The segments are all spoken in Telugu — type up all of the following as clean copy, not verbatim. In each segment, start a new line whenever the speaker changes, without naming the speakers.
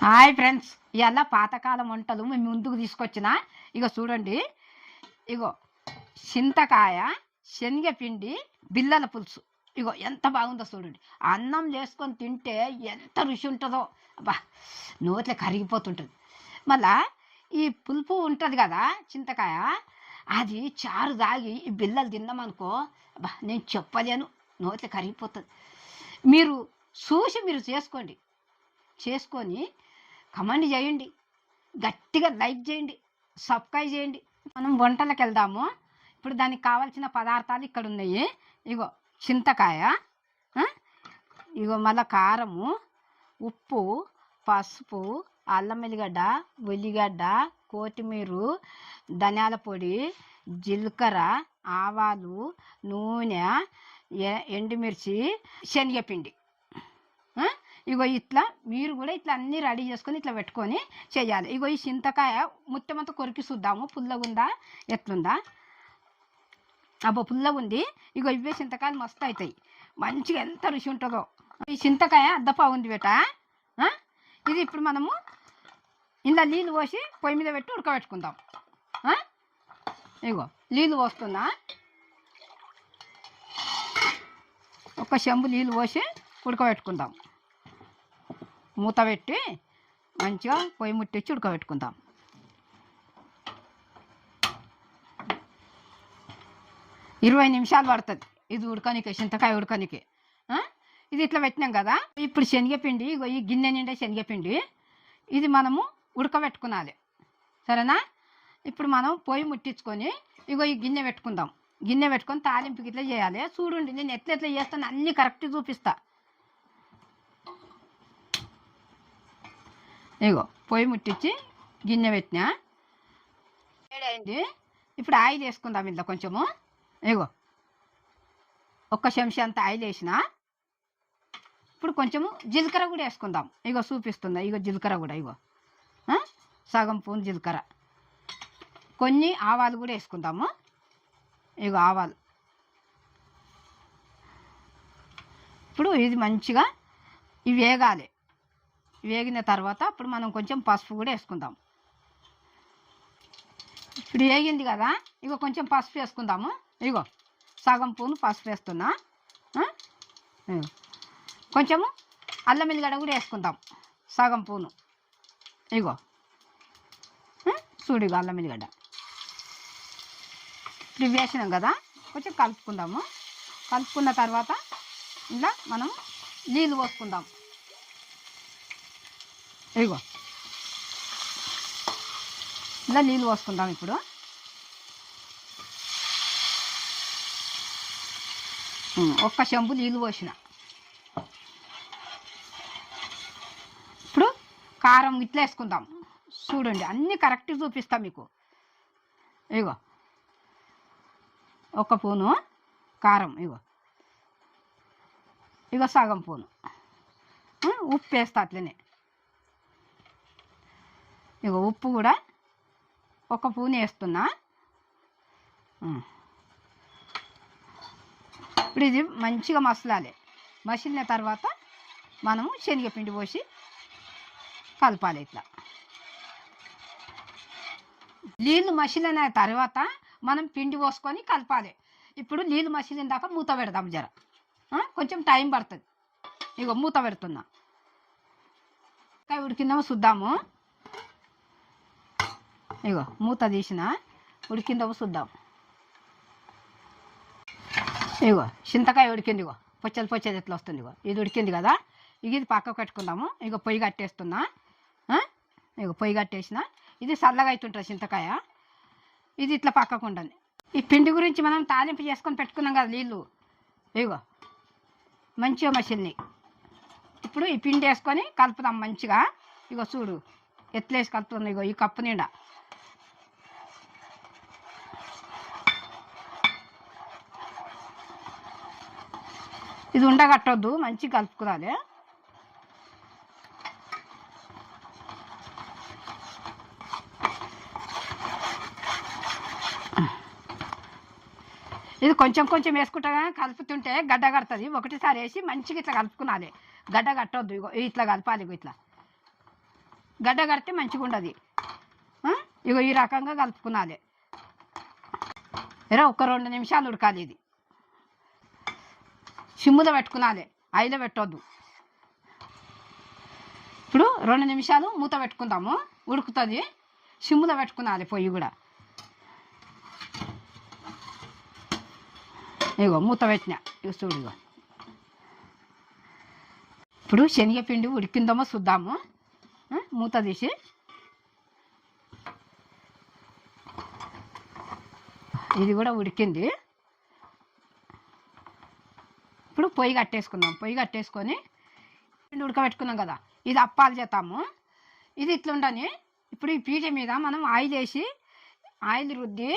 హాయ్ ఫ్రెండ్స్, ఇవాళ పాతకాలం వంటలు మేము ముందుకు తీసుకొచ్చిన. ఇగో చూడండి, ఇగో చింతకాయ, శనగపిండి, బిల్లల పులుసు. ఇగో ఎంత బాగుందో చూడండి. అన్నం చేసుకొని తింటే ఎంత రుచి ఉంటుందో, అబ్బా నోట్లో కరిగిపోతుంటుంది. మళ్ళా ఈ పులుపు ఉంటుంది కదా చింతకాయ, అది చారు తాగి ఈ బిల్లలు తిన్నామనుకో, అబ్బా నేను చెప్పలేను, నోట్లో కరిగిపోతుంది. మీరు చూసి మీరు చేసుకొని కమెంట్ చేయండి, గట్టిగా లైక్ చేయండి, సబ్స్క్రైబ్ చేయండి. మనం వంటలకు వెళ్దాము. ఇప్పుడు దానికి కావాల్సిన పదార్థాలు ఇక్కడ ఉన్నాయి. ఇగో చింతకాయ, ఇగో మళ్ళీ కారము, ఉప్పు, పసుపు, అల్లం వెల్లిగడ్డ, ఉల్లిగడ్డ, కొత్తిమీర, ధనియాల పొడి, జీలకర్ర, ఆవాలు, నూనె, ఎండుమిర్చి, శనగపిండి. ఇగో ఇట్లా మీరు కూడా ఇట్లా అన్నీ రెడీ చేసుకొని ఇట్లా పెట్టుకొని చేయాలి. ఇగో ఈ చింతకాయ ముత్తమంతా కొరికి చూద్దాము, పుల్లగా ఉందా ఎట్లుందా. అబ్బో పుల్లగా ఉంది. ఇగో ఇవే చింతకాయలు మస్తు అవుతాయి, మంచిగా ఎంత రుచి ఉంటుందో. ఈ చింతకాయ అద్దపా ఉంది బేట. ఇది ఇప్పుడు మనము ఇందులో నీళ్ళు పోసి పొయ్యి మీద పెట్టి ఉడకబెట్టుకుందాం. ఇగో నీళ్ళు పోస్తున్నా, ఒక చెంబు నీళ్ళు పోసి ఉడకబెట్టుకుందాం. మూత పెట్టి మంచిగా పొయ్యి ముట్టించి ఉడకబెట్టుకుందాం. ఇరవై నిమిషాలు పడుతుంది ఇది ఉడకనికి, చింతకాయ ఉడకనికి. ఇది ఇట్లా పెట్టినాం కదా. ఇప్పుడు శనగపిండి, ఇగో ఈ గిన్నె నిండా శనగపిండి, ఇది మనము ఉడకబెట్టుకునాలి, సరేనా. ఇప్పుడు మనం పొయ్యి ముట్టించుకొని ఇగో ఈ గిన్నె పెట్టుకుందాం. గిన్నె పెట్టుకొని తాలింపుకి ఇట్లా చేయాలి. చూడండి, నేను ఎట్లా చేస్తాను అన్నీ కరెక్ట్ చూపిస్తా. ఇగో పొయ్యి ముట్టించి గిన్నె పెట్టినా, వేడైంది. ఇప్పుడు ఆయిల్ వేసుకుందాం ఇందులో కొంచెము. ఇగో ఒక్క చెంచా అంత ఆయిల్ వేసిన. ఇప్పుడు కొంచెము జీలకర్ర కూడా వేసుకుందాం. ఇగో చూపిస్తుందా, ఇగో జీలకర్ర కూడా, ఇగో సగం స్పూన్ జీలకర్ర. కొన్ని ఆవాలు కూడా వేసుకుందాము. ఇగో ఆవాలు. ఇప్పుడు ఇది మంచిగా ఇవి వేగాలి. వేగిన తర్వాత అప్పుడు మనం కొంచెం పసుపు కూడా వేసుకుందాం. ఇప్పుడు వేగింది కదా, ఇగో కొంచెం పసుపు వేసుకుందాము. ఇగో సగం స్పూన్ పసుపు వేస్తున్నా. కొంచెము అల్లం వెల్లిగడ్డ కూడా వేసుకుందాం, సగం స్పూను. ఇగో చూడు, ఇగో అల్లం వెల్లిగడ్డ. ఇప్పుడు వేసినాం కదా, కొంచెం కలుపుకుందాము. కలుపుకున్న తర్వాత ఇలా మనం నీళ్ళు పోసుకుందాం. ఇగో ఇలా నీళ్ళు పోసుకుందాం. ఇప్పుడు ఒక్క చెంబు నీళ్ళు పోసిన. ఇప్పుడు కారం ఇట్లా వేసుకుందాం. చూడండి, అన్నీ కరెక్ట్ చూపిస్తాం మీకు. ఇగో ఒక స్పూను కారం, ఇగో సగం స్పూను ఉప్పు వేస్తా అట్లనే. ఇగో ఉప్పు కూడా ఒక స్పూన్ వేస్తున్నా. ఇప్పుడు ఇది మంచిగా మసలాలి. మసిలిన తర్వాత మనము శనగపిండి పోసి కలపాలి. ఇట్లా నీళ్ళు మసిలిన తర్వాత మనం పిండి పోసుకొని కలపాలి. ఇప్పుడు నీళ్ళు మసిలిన దాకా మూత పెడదాం జర, కొంచెం టైం పడుతుంది. ఇగో మూత పెడుతున్నా, ఉడికిందామో చూద్దాము. ఇగో మూత తీసిన, ఉడికిందో చూద్దాం. ఇగో చింతకాయ ఉడికింది. ఇగో పొచ్చలు ఎట్లా వస్తుంది. ఇగో ఇది ఉడికింది కదా, ఇది పక్కకు పెట్టుకుందాము. ఇగో పొయ్యి కట్టేస్తున్నా. ఇగో పొయ్యి కట్టేసిన. ఇది చల్లగా అవుతుంటుంది చింతకాయ, ఇది ఇట్లా పక్కకు ఉండండి. ఈ పిండి గురించి మనం తాలింపు చేసుకొని పెట్టుకున్నాం కదా నీళ్ళు, ఇగో మంచిగా మసిలినాయి. ఇప్పుడు ఈ పిండి వేసుకొని కలుపుదాం మంచిగా. ఇగో చూడు ఎట్లా వేసి కలుపుతుంది. ఇగో ఈ కప్పు నిండా. ఇది ఉండగట్టొద్దు, మంచిగా కలుపుకోవాలి. ఇది కొంచెం కొంచెం వేసుకుంటా కలుపుతుంటే గడ్డ కడుతుంది. ఒకటిసారి వేసి మంచిగా ఇట్లా కలుపుకునాలి, గడ్డ కట్టొద్దు. ఇగో ఇట్లా కలపాలి. ఇగో ఇట్లా గడ్డ కడితే మంచిగా ఉండదు. ఇగో ఈ రకంగా కలుపుకునాలి. ఒక 2 నిమిషాలు ఉడకాలి. ఇది సిమ్ములో పెట్టుకునాలి, ఐలో పెట్టొద్దు. ఇప్పుడు 2 నిమిషాలు మూత పెట్టుకుందాము, ఉడుకుతుంది. సిమ్ములో పెట్టుకునాలి పొయ్యి కూడా. ఇగో మూత పెట్టిన, ఇగో చూడు. ఇగో ఇప్పుడు శనగపిండి ఉడికిందేమో చూద్దాము. మూత తీసి ఇది కూడా ఉడికింది. ఇప్పుడు పొయ్యి కట్టేసుకుందాం. పొయ్యి కట్టేసుకొని పిండి ఉడకబెట్టుకున్నాం కదా, ఇది అప్పాలు చేస్తాము. ఇది ఇట్లుండని ఇప్పుడు ఈ పీట మీద మనం ఆయిల్ వేసి, ఆయిల్ రుద్ది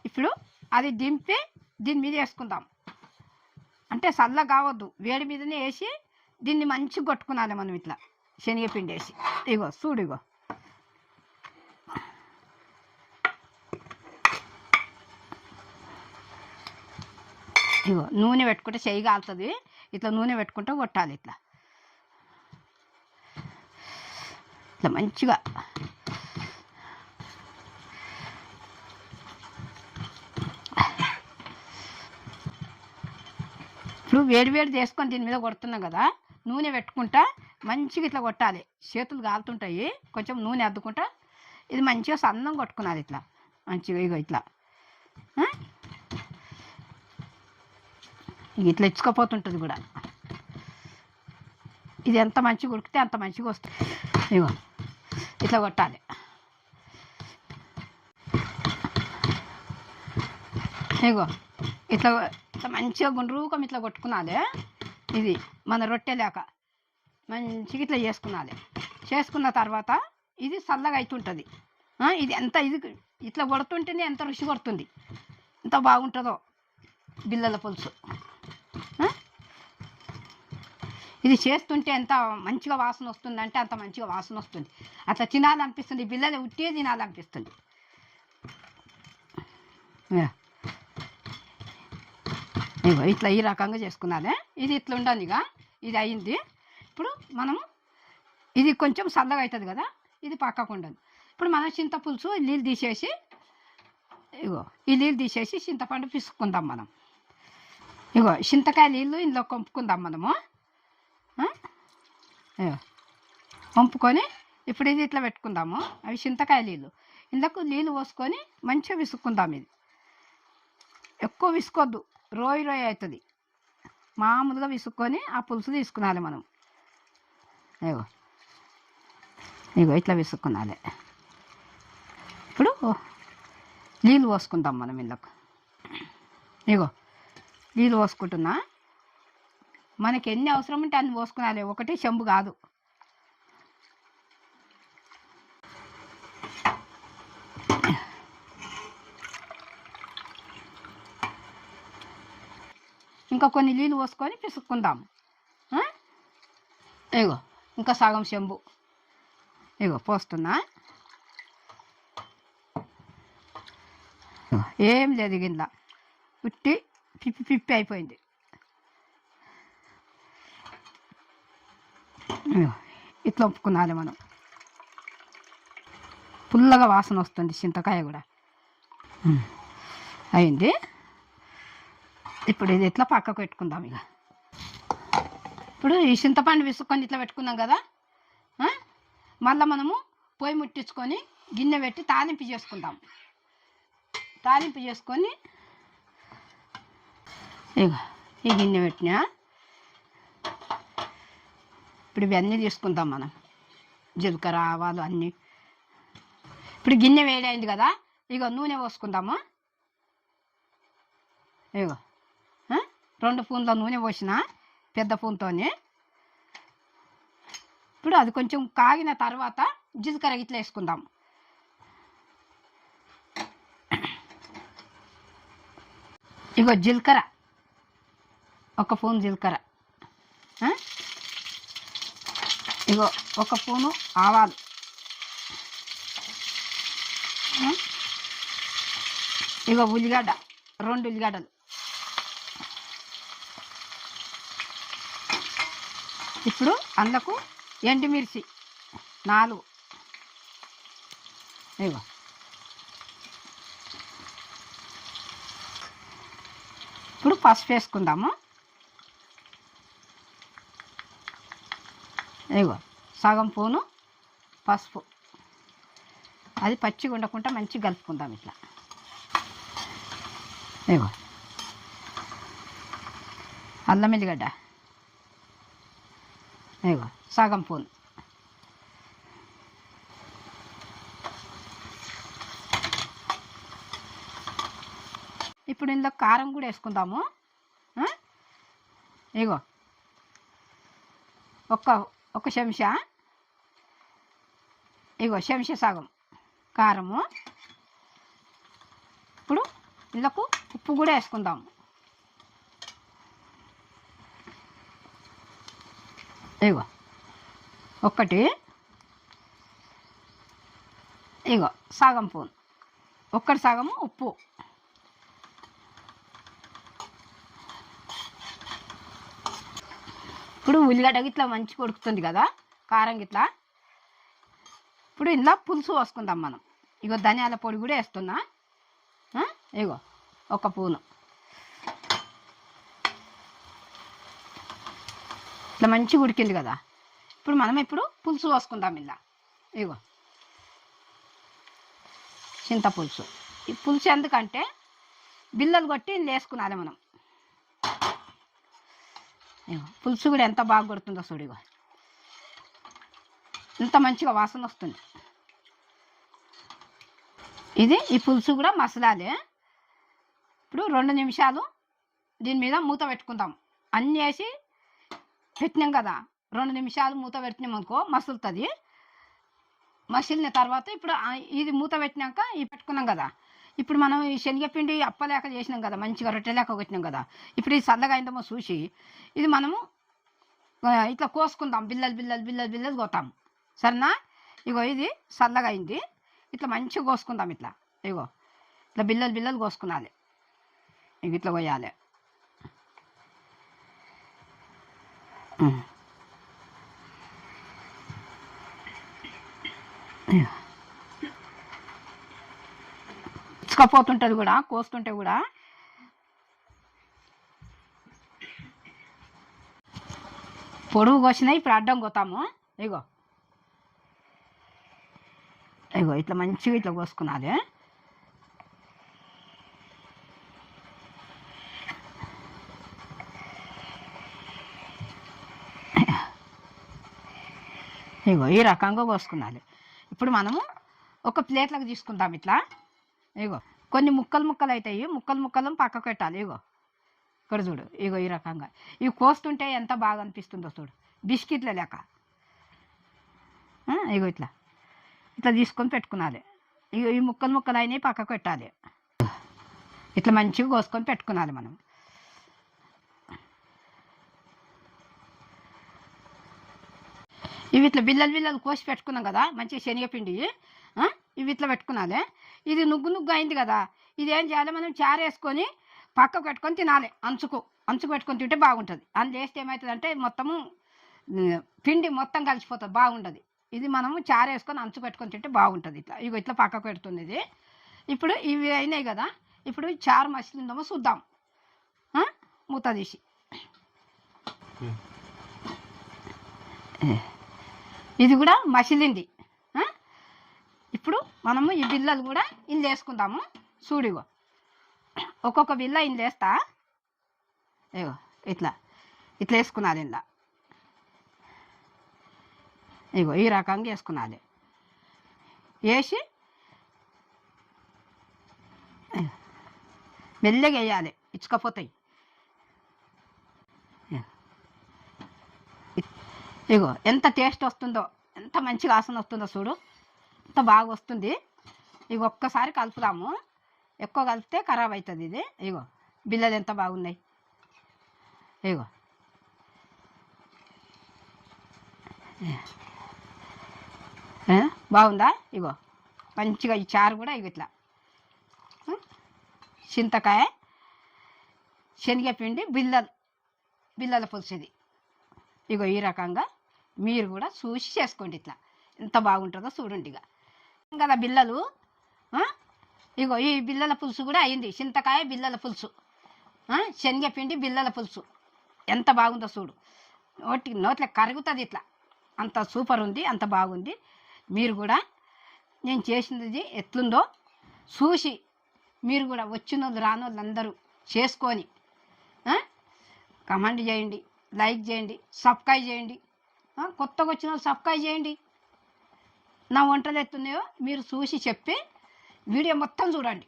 ఇప్పుడు అది దింపి దీని మీద వేసుకుందాం. అంటే చల్ల కావద్దు, వేడి మీదనే వేసి దీన్ని మంచిగా కొట్టుకునాలి మనం. ఇట్లా శనగపిండి వేసి ఇగో చూడు. ఇగో నూనె పెట్టుకుంటే చెయ్యి కాలుతుంది. ఇట్లా నూనె పెట్టుకుంటే కొట్టాలి. ఇట్లా ఇట్లా మంచిగా ఇప్పుడు వేడి చేసుకొని దీని మీద కొడుతున్నాం కదా, నూనె పెట్టుకుంటా మంచిగా ఇట్లా కొట్టాలి. చేతులు కాలుతుంటాయి, కొంచెం నూనె అద్దుకుంటా ఇది మంచిగా సన్నం కొట్టుకున్నది. ఇట్లా మంచిగా ఇగో ఇట్లా ఇట్లా ఇచ్చుకపోతుంటుంది కూడా. ఇది ఎంత మంచిగా ఉడికితే అంత మంచిగా వస్తుంది. ఇగో ఇట్లా కొట్టాలి. ఇగో ఇట్లా ఇట్లా మంచిగా గుండ్రూకం ఇట్లా కొట్టుకునాలి. ఇది మన రొట్టె లేక మంచిగా ఇట్లా చేసుకునాలి. చేసుకున్న తర్వాత ఇది చల్లగా అవుతుంటుంది. ఇది ఎంత ఇది ఇట్లా కొడుతుంటేనే ఎంత రుచి కొడుతుంది, ఎంత బాగుంటుందో బిళ్ళల పులుసు. ఇది చేస్తుంటే ఎంత మంచిగా వాసన వస్తుందంటే అంత మంచిగా వాసన వస్తుంది. అట్లా తినాలనిపిస్తుంది, బిళ్ళలు ఉట్టే తినాలనిపిస్తుంది. ఇగో ఇట్లా ఈ రకంగా చేసుకున్నానే. ఇది ఇట్లా ఉండదు. ఇక ఇది అయింది. ఇప్పుడు మనము ఇది కొంచెం చల్లగా అవుతుంది కదా, ఇది పక్కకు ఉండదు. ఇప్పుడు మనం చింతపులుసు నీళ్ళు తీసేసి, ఇగో ఈ నీళ్ళు తీసేసి చింతపండు పిసుక్కుందాం మనం. ఇగో చింతకాయ నీళ్ళు ఇందులో కొంపుకుందాం మనము. వంపుకొని ఇప్పుడు ఇది ఇట్లా పెట్టుకుందాము. అవి చింతకాయ నీళ్ళు, ఇందుకు నీళ్ళు పోసుకొని మంచిగా విసుక్కుందాం. ఇది ఎక్కువ విసుకోవద్దు, రోయి అవుతుంది. మామూలుగా విసుక్కొని ఆ పులుసు తీసుకునాలి మనం. ఇగో ఇట్లా విసుక్కునాలి. ఇప్పుడు నీళ్ళు పోసుకుందాం మనం ఇందుకు. ఇగో నీళ్ళు పోసుకుంటున్నా. మనకి ఎన్ని అవసరం ఉంటే అన్ని పోసుకునాలి, ఒకటి చెంబు కాదు. ఇంకా కొన్ని నీళ్ళు పోసుకొని పిసుక్కుందాం. ఇగో ఇంకా సగం చెంబు ఇగో పోస్తున్నా. ఏం లేదు, కింద ఉట్టి పిప్పి అయిపోయింది. ఇట్లా ఒప్పుకునాలి మనం. పుల్లగా వాసన వస్తుంది, చింతకాయ కూడా అయింది. ఇప్పుడు ఇది ఇట్లా పక్కకు పెట్టుకుందాం. ఇక ఇప్పుడు ఈ చింతపండు విసుక్కొని ఇట్లా పెట్టుకున్నాం కదా, మళ్ళీ మనము పొయ్యి ముట్టించుకొని గిన్నె పెట్టి తాలింపు చేసుకుందాం. తాలింపు చేసుకొని ఇక ఈ గిన్నె పెట్టినా. ఇప్పుడు ఇవన్నీ తీసుకుందాం మనం, జీలకర్ర ఆవాలు అన్నీ. ఇప్పుడు గిన్నె వేడైంది కదా, ఇగో నూనె పోసుకుందాము. ఇగో 2 స్పూన్ల నూనె పోసిన, పెద్ద స్పూన్తోనే. ఇప్పుడు అది కొంచెం కాగిన తర్వాత జీలకర్ర ఇట్లా వేసుకుందాం. ఇగో జీలకర్ర 1 స్పూన్ జీలకర్ర. ఇగో 1 స్పూను ఆవాలు. ఇగో ఉల్లిగడ్డ 2 ఉల్లిగడ్డలు. ఇప్పుడు అందుకు ఎండుమిర్చి 4. ఇగో ఇప్పుడు పసుపు వేసుకుందాము. ఇగో సగం పూను పసుపు, అది పచ్చిగా ఉండకుండా మంచిగా కలుపుకుందాం ఇట్లా. ఇగో అల్లం ఎల్లిగడ్డ, ఇగో సగం పూను, ఇప్పుడు ఇందులో కారం కూడా వేసుకుందాము. ఇగో ఒక చెంచా, ఇగో చెంచా సగం కారము. ఇప్పుడు ఇందులోకు ఉప్పు కూడా వేసుకుందాము. ఇగో ఒకటి, ఇగో సగం పూను, ఒక్కటి సగము ఉప్పు. ఇప్పుడు ఉల్లిగడ్డ గిట్లా మంచిగా ఉడుకుతుంది కదా, కారం గిట్లా. ఇప్పుడు ఇందులో పులుసు పోసుకుందాం మనం. ఇగో ధనియాల పొడి కూడా వేస్తున్నా. ఇగో ఒక పూను. ఇట్లా మంచిగా ఉడికింది కదా, ఇప్పుడు మనం పులుసు పోసుకుందాం ఇలా. ఇగో చింతపులుసు. ఈ పులుసు ఎందుకంటే బిల్లలు కొట్టి ఇందులో వేసుకున్నాలి మనం. పులుసు కూడా ఎంత బాగా కొడుతుందో చూడు. ఇగో ఇంత మంచిగా వాసన వస్తుంది. ఈ పులుసు కూడా మసలాలే. ఇప్పుడు 2 నిమిషాలు దీని మీద మూత పెట్టుకుందాం. అన్నీ వేసి పెట్టినాం కదా, 2 నిమిషాలు మూత పెట్టినాం అనుకో మసులుతుంది. మసిలిన తర్వాత ఇప్పుడు ఇది మూత పెట్టినాక పెట్టుకున్నాం కదా, ఇప్పుడు మనం ఈ శనగపిండి అప్పలేక చేసినాం కదా, మంచిగా రొట్టెలేక కొట్టినాం కదా. ఇప్పుడు ఇది చల్లగా అయిందేమో చూసి ఇది మనము ఇట్లా కోసుకుందాం. బిల్లలు బిల్లలు బిల్లలు బిల్లలు కోతాం. సరేనా? ఇగో ఇది చల్లగా అయింది. ఇట్లా మంచిగా కోసుకుందాం ఇట్లా. ఇగో ఇట్లా బిల్లలు బిల్లలు కోసుకున్నాలి. ఇక ఇట్లా కొయ్యాలి. ఇచ్చుకపోతుంటుంది కూడా కోస్తుంటే కూడా. పొడుగు కోసినాయి, ఇప్పుడు అడ్డం కోతాము. ఇగో ఇగో ఇట్లా మంచిగా ఇట్లా కోసుకున్నది. ఇగో ఈ రకంగా కోసుకున్నది. ఇప్పుడు మనము ఒక ప్లేట్లకు తీసుకుందాం ఇట్లా. ఇగో కొన్ని ముక్కలు ముక్కలు అవుతాయి, ముక్కలు ముక్కలు పక్కకు పెట్టాలి. ఇగో ఇక్కడ చూడు, ఇగో ఈ రకంగా ఇవి కోస్తుంటే ఎంత బాగా అనిపిస్తుందో చూడు, బిస్కెట్ల లేక. ఇగో ఇట్లా ఇట్లా తీసుకొని పెట్టుకున్నాలి. ఇగో ఈ ముక్కలు ముక్కలు అయినాయి పక్కకు పెట్టాలి. ఇట్లా మంచిగా కోసుకొని పెట్టుకున్నాలి మనం. ఇవి ఇట్లా బిల్లలు బిల్లలు కోసి పెట్టుకున్నాం కదా, మంచిగా శనగపిండి. ఇవి ఇట్లా పెట్టుకున్నాలి. ఇది నుగ్గు నుగ్గు అయింది కదా, ఇది ఏం చేయాలి, మనం చారు వేసుకొని పక్కకు పెట్టుకొని తినాలి. అంచుకు పెట్టుకొని తింటే బాగుంటుంది. అందులో వేస్తే ఏమవుతుందంటే మొత్తము పిండి మొత్తం కలిసిపోతుంది, బాగుంటుంది. ఇది మనము చారు వేసుకొని అంచు పెట్టుకొని తింటే బాగుంటుంది. ఇట్లా ఇగో ఇట్లా పక్కకు పెడుతుంది ఇది. ఇప్పుడు ఇవి అయినాయి కదా, ఇప్పుడు చారు మసిలిందేమో చూద్దాం. మూత తీసి ఇది కూడా మసిలింది. ఇప్పుడు మనము ఈ బిల్లలు కూడా ఇందులో వేసుకుందాము. చూడిగో ఒక్కొక్క బిల్ల ఇందులో వేస్తా. ఇగో ఇట్లా ఇట్లా వేసుకున్నాను ఇందులో. ఇగో ఈ రకంగా వేసుకున్నాను. వేసి మెల్లగా వేయాలి, ఇచ్చుకపోతాయి. ఇగో ఎంత టేస్ట్ వస్తుందో, ఎంత మంచిగా వాసన వస్తుందో చూడు, ఎంత బాగా వస్తుంది. ఇగో ఒక్కసారి కలుపుదాము, ఎక్కువ కలిపితే ఖరాబ్ అవుతుంది ఇది. ఇగో బిల్లలు ఎంత బాగున్నాయి. ఇగో బాగుందా? ఇగో మంచిగా ఈ చారు కూడా ఇగో ఇట్లా చింతకాయ శనగపిండి బిల్లల పులుసుది. ఇగో ఈ రకంగా మీరు కూడా చూసి చేసుకోండి. ఇట్లా ఎంత బాగుంటుందో చూడండి. ఇక కదా బిళ్ళలు. ఆ? ఇగో ఈ బిళ్ళల పులుసు కూడా అయింది. చింతకాయ బిళ్ళల పులుసు, శనగపిండి బిళ్ళల పులుసు ఎంత బాగుందో చూడు. నోట్లో కరుగుతుంది ఇట్లా. అంత సూపర్ ఉంది, అంత బాగుంది. మీరు కూడా నేను చేసినది ఎట్లుందో చూసి మీరు కూడా వచ్చిన వాళ్ళు రాని వాళ్ళు అందరూ చేసుకొని కమెంట్ చేయండి, లైక్ చేయండి, సబ్స్క్రైబ్ చేయండి. కొత్తగా వచ్చిన వాళ్ళు సబ్స్క్రైబ్ చేయండి. నా వంటలు ఎత్తున్నాయో మీరు చూసి చెప్పి వీడియో మొత్తం చూడండి.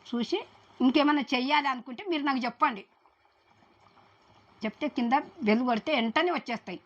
చూసి ఇంకేమైనా చెయ్యాలి అనుకుంటే మీరు నాకు చెప్పండి. చెప్తే కింద బెల్ కొడితే వెంటనే వచ్చేస్తాయి.